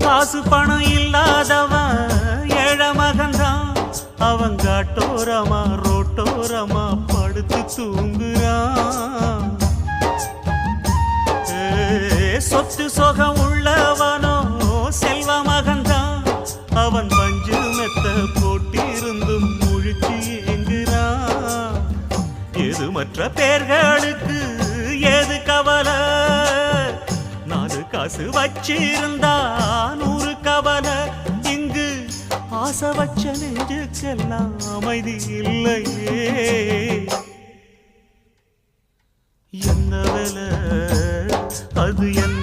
காசு பணம் இல்லாதவன் ஏழை மகன்தான். அவன் காட்டோரமா ரோட்டோரமா படுத்து தூங்குறான். சொத்து சொகம் உள்ளவனோ செல்வ மகன்தான். அவன் பஞ்சு மெத்த போட்டிருந்தும் முழிச்சு ஏங்குறான். எது மற்ற பேர்களுக்கு ஏது கவலை? 4 காசு வச்சிருந்தா 100 கவலை. இங்கு ஆசை வச்ச நெஞ்சுக்கெல்லாம் அமைதி இல்லையே. என்ன வேலை அது? என்ன